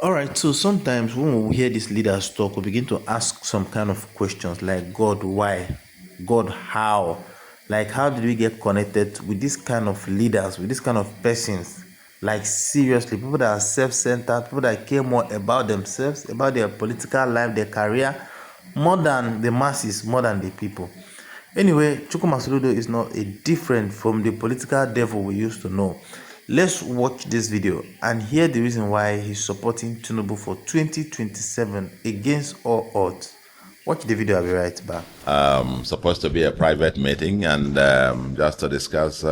All right, so sometimes when we hear these leaders talk, we begin to ask some kind of questions like, God, why? God, how? Like, how did we get connected with this kind of leaders, with this kind of persons? Like, seriously, people that are self centered, people that care more about themselves, about their political life, their career, more than the masses, more than the people. Anyway, Chukwuma Soludo is not a different from the political devil we used to know. Let's watch this video and hear the reason why he's supporting Tinubu for 2027 against all odds. Watch the video, I'll be right back. Supposed to be a private meeting and just to discuss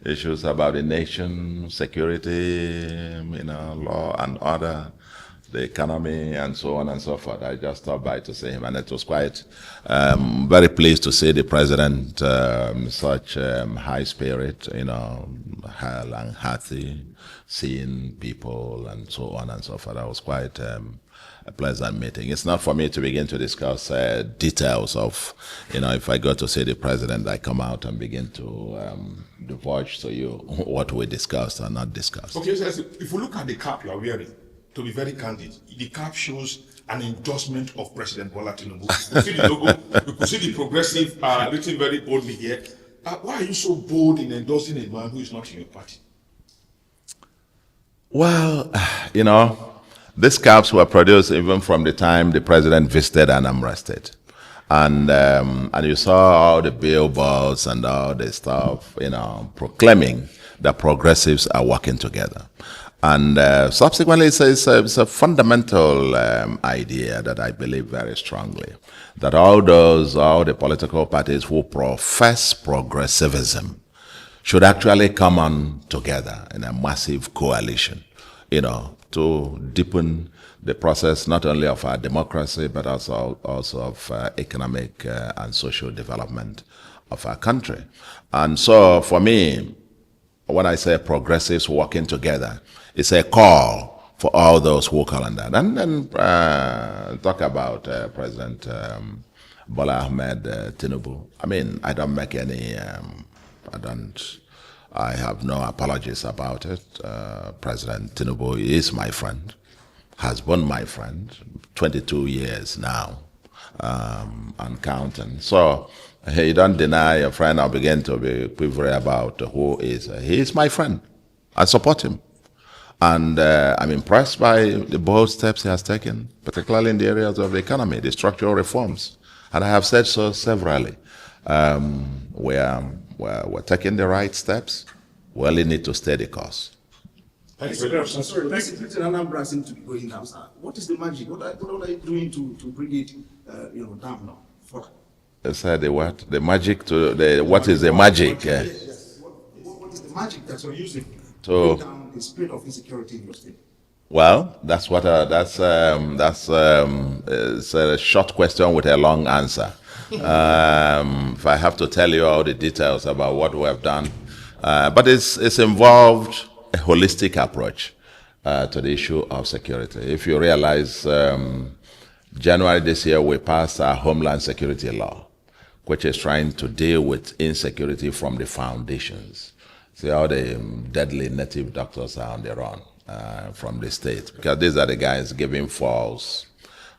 issues about the nation, security, law and order, the economy, and so on and so forth. I just stopped by to see him, and it was quite very pleased to see the president such high spirit, hale and hearty, seeing people and so on and so forth. I was quite a pleasant meeting. It's not for me to begin to discuss details of, if I go to see the president, I come out and begin to divulge to you what we discussed or not discussed. Okay, so if we look at the cap you are wearing, to be very candid, the cap shows an endorsement of President Bola Tinubu. You see the logo, you could see the progressive written very boldly here. Why are you so bold in endorsing a man who is not in your party? Well, these caps were produced even from the time the president visited Anambra State. And you saw all the billboards and all the stuff, proclaiming that progressives are working together. And subsequently, it's a fundamental idea that I believe very strongly, that all the political parties who profess progressivism should actually come on together in a massive coalition, to deepen the process not only of our democracy, but also of economic and social development of our country. And so for me, when I say progressives working together, it's a call for all those who call on that. And then talk about President Bola Ahmed Tinubu. I mean, I don't make any, I have no apologies about it. President Tinubu is my friend, has been my friend, 22 years now, and counting. So you don't deny a friend or begin to be quivering about who is. He is my friend. I support him. And I'm impressed by the bold steps he has taken, particularly in the areas of the economy, the structural reforms. And I have said so severally. We're taking the right steps. We only need to stay the course. Thank you very much. Sorry, the security in Anambra seems to be going down. What is the magic? What are you doing to bring it down now? The what? The magic to the what is the magic? Yes. What is the magic that you're using to bring down the spread of insecurity in your state? Well, that's what it's a short question with a long answer. If I have to tell you all the details about what we have done, but it's involved a holistic approach to the issue of security. If you realize, January this year we passed our Homeland Security Law, which is trying to deal with insecurity from the foundations. See, all the deadly native doctors are on their own from the state, because these are the guys giving false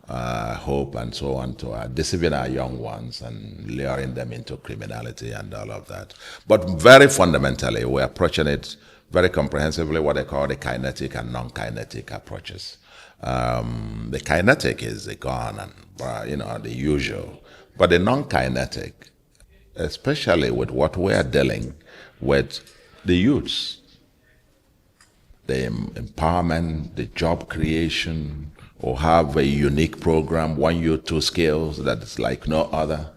hope and so on to deceiving our young ones and luring them into criminality and all of that. But very fundamentally, we're approaching it very comprehensively, what they call the kinetic and non-kinetic approaches. The kinetic is the gun and the usual, but the non-kinetic, especially with what we are dealing with the youths, the empowerment, the job creation, or have a unique program, 1 youth, 2 skills, that is like no other,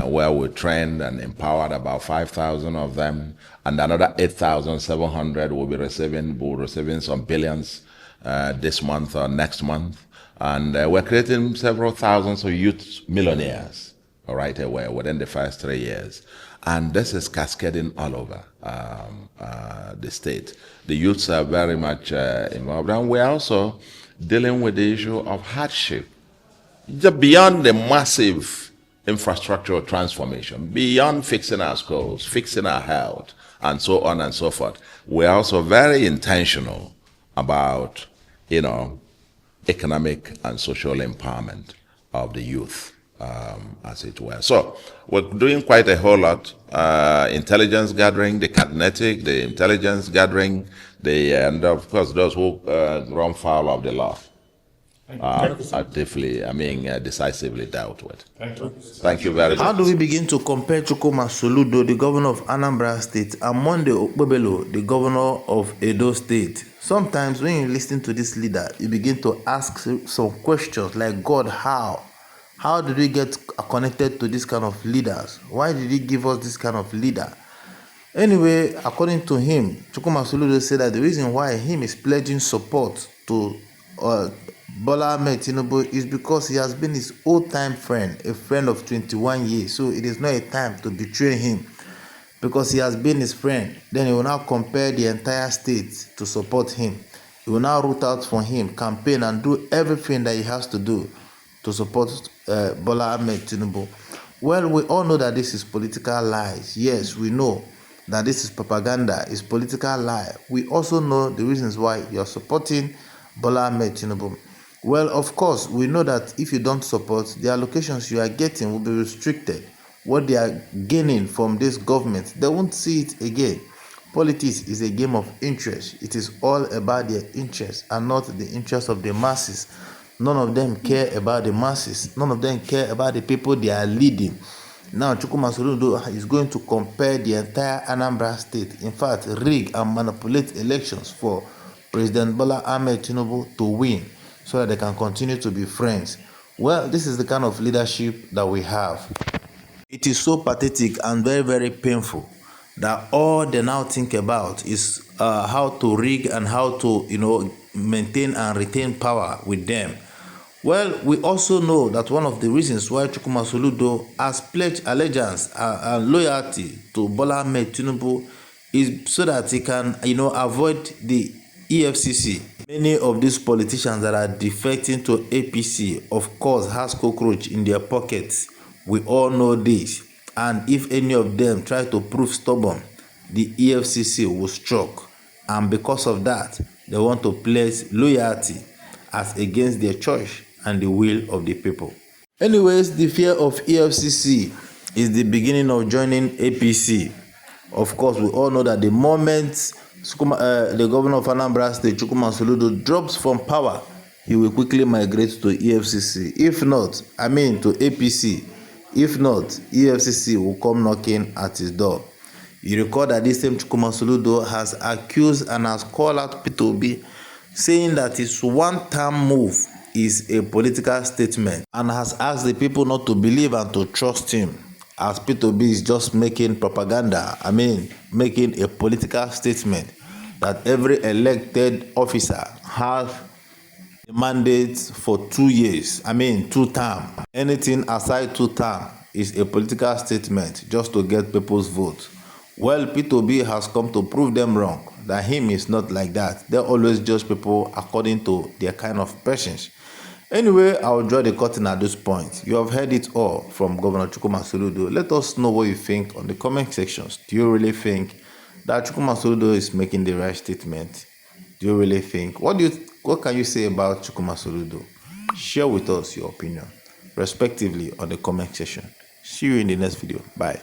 where we trained and empowered about 5,000 of them, and another 8,700 will be receiving some billions this month or next month. And we're creating several thousands of youth millionaires right away within the first 3 years. And this is cascading all over the state. The youths are very much involved. And we're also dealing with the issue of hardship. Just beyond the massive infrastructural transformation, beyond fixing our schools, fixing our health, and so on and so forth, we're also very intentional about economic and social empowerment of the youth, as it were. So we're doing quite a whole lot. Intelligence gathering, the kinetic, the intelligence gathering, and of course those who run foul of the law are decisively dealt with. Thank you very much. How do we begin to compare Chukwuma Soludo, the governor of Anambra State, and Monday Okpebelo, the governor of Edo State? Sometimes when you listen to this leader, you begin to ask some questions like, God, how? How did we get connected to this kind of leaders? Why did he give us this kind of leader? Anyway, according to him, Chukwuma Soludo said that the reason why him is pledging support to Bola Ahmed Tinubu is because he has been his old-time friend, a friend of 21 years. So it is not a time to betray him because he has been his friend. Then he will now compare the entire state to support him. He will now root out for him, campaign, and do everything that he has to do to support Bola Ahmed Tinubu. Well, we all know that this is political lies. Yes, we know that this is propaganda, it's political lie. We also know the reasons why you're supporting Bola Ahmed Tinubu. Well, of course, we know that if you don't support, the allocations you are getting will be restricted. What they are gaining from this government, they won't see it again. Politics is a game of interest. It is all about their interest and not the interest of the masses. None of them care about the masses. None of them care about the people they are leading. Now, Chukwuma Soludo is going to compare the entire Anambra State, in fact, rig and manipulate elections for President Bola Ahmed Tinubu to win, so that they can continue to be friends. Well, this is the kind of leadership that we have. It is so pathetic and very, very painful that all they now think about is how to rig and how to, maintain and retain power with them. Well, we also know that one of the reasons why Chukwuma Soludo has pledged allegiance and loyalty to Bola Ahmed Tinubu is so that he can, avoid the EFCC. Many of these politicians that are defecting to APC, of course, has cockroach in their pockets. We all know this. And if any of them try to prove stubborn, the EFCC will struck. And because of that, they want to place loyalty as against their choice and the will of the people. Anyways, the fear of EFCC is the beginning of joining APC. Of course, we all know that the moment the governor of Anambra State, Chukwuma Soludo, drops from power, he will quickly migrate to EFCC. If not, to APC. If not, EFCC will come knocking at his door. You recall that this same Chukwuma Soludo has accused and has called out Peter Obi, saying that his one-time move is a political statement, and has asked the people not to believe and to trust him, as Peter Obi is just making propaganda, making a political statement that every elected officer has a mandate for 2 years, 2 terms. Anything aside 2 terms is a political statement just to get people's vote. Well, Peter Obi has come to prove them wrong, that him is not like that. They always judge people according to their kind of persons. Anyway, I will draw the curtain at this point. You have heard it all from Governor Chukwuma Soludo. Let us know what you think on the comment sections. Do you really think that Chukwuma Soludo is making the right statement? Do you really think? What can you say about Chukwuma Soludo? Share with us your opinion, respectively, on the comment section. See you in the next video. Bye.